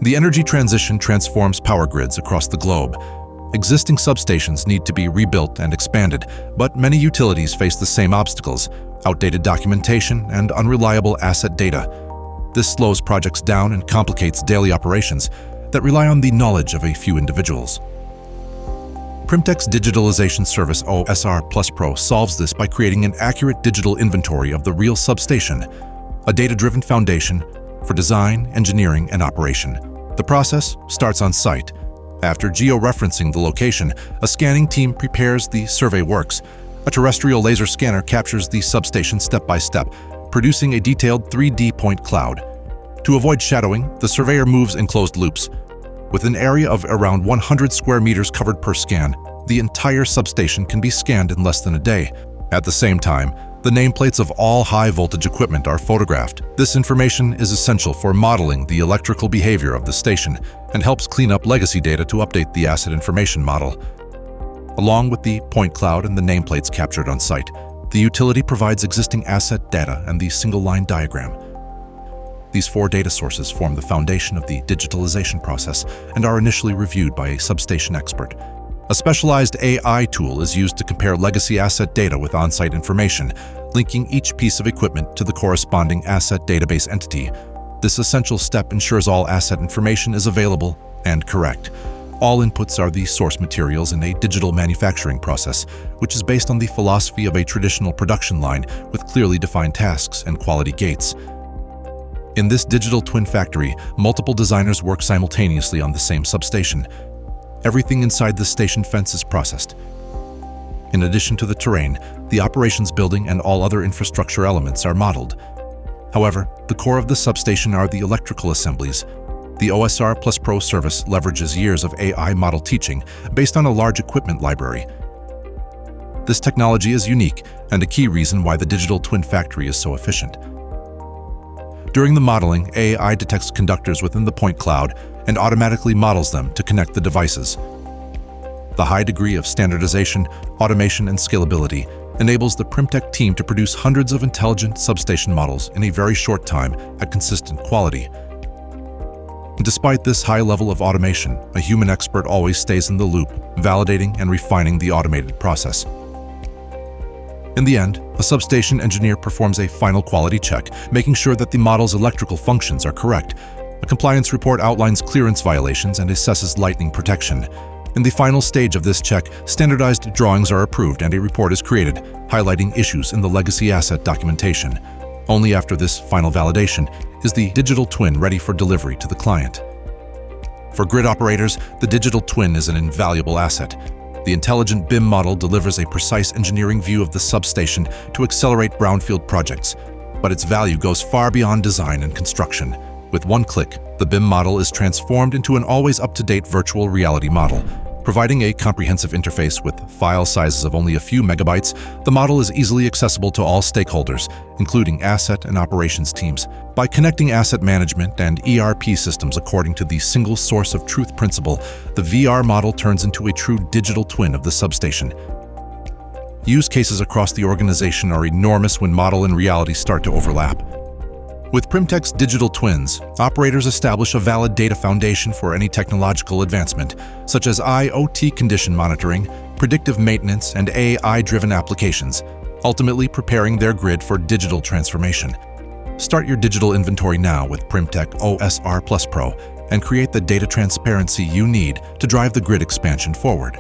The energy transition transforms power grids across the globe. Existing substations need to be rebuilt and expanded, but many utilities face the same obstacles: outdated documentation and unreliable asset data. This slows projects down and complicates daily operations that rely on the knowledge of a few individuals. Primtech's digitalization service OSR+PRO solves this by creating an accurate digital inventory of the real substation, a data-driven foundation for design, engineering, and operation. The process starts on site. After georeferencing the location, a scanning team prepares the survey works. A terrestrial laser scanner captures the substation step by step, producing a detailed 3D point cloud. To avoid shadowing, the surveyor moves in closed loops. With an area of around 100 square meters covered per scan, the entire substation can be scanned in less than a day. At the same time, the nameplates of all high-voltage equipment are photographed. This information is essential for modeling the electrical behavior of the station and helps clean up legacy data to update the asset information model. Along with the point cloud and the nameplates captured on site, the utility provides existing asset data and the single-line diagram. These 4 data sources form the foundation of the digitalization process and are initially reviewed by a substation expert. A specialized AI tool is used to compare legacy asset data with on-site information, linking each piece of equipment to the corresponding asset database entity. This essential step ensures all asset information is available and correct. All inputs are the source materials in a digital manufacturing process, which is based on the philosophy of a traditional production line with clearly defined tasks and quality gates. In this digital twin factory, multiple designers work simultaneously on the same substation. Everything inside the station fence is processed. In addition to the terrain, the operations building and all other infrastructure elements are modeled. However, the core of the substation are the electrical assemblies. The OSR+PRO service leverages years of AI model teaching based on a large equipment library. This technology is unique and a key reason why the digital twin factory is so efficient. During the modeling, AI detects conductors within the point cloud and automatically models them to connect the devices. The high degree of standardization, automation, and scalability enables the Primtech team to produce hundreds of intelligent substation models in a very short time at consistent quality. Despite this high level of automation, a human expert always stays in the loop, validating and refining the automated process. In the end, a substation engineer performs a final quality check, making sure that the model's electrical functions are correct. A compliance report outlines clearance violations and assesses lightning protection. In the final stage of this check, standardized drawings are approved and a report is created, highlighting issues in the legacy asset documentation. Only after this final validation is the digital twin ready for delivery to the client. For grid operators, the digital twin is an invaluable asset. The intelligent BIM model delivers a precise engineering view of the substation to accelerate brownfield projects, but its value goes far beyond design and construction. With one click, the BIM model is transformed into an always up-to-date virtual reality model. Providing a comprehensive interface with file sizes of only a few megabytes, the model is easily accessible to all stakeholders, including asset and operations teams. By connecting asset management and ERP systems according to the single source of truth principle, the VR model turns into a true digital twin of the substation. Use cases across the organization are enormous when model and reality start to overlap. With Primtech's digital twins, operators establish a valid data foundation for any technological advancement, such as IoT condition monitoring, predictive maintenance, and AI-driven applications, ultimately preparing their grid for digital transformation. Start your digital inventory now with Primtech OSR+PRO and create the data transparency you need to drive the grid expansion forward.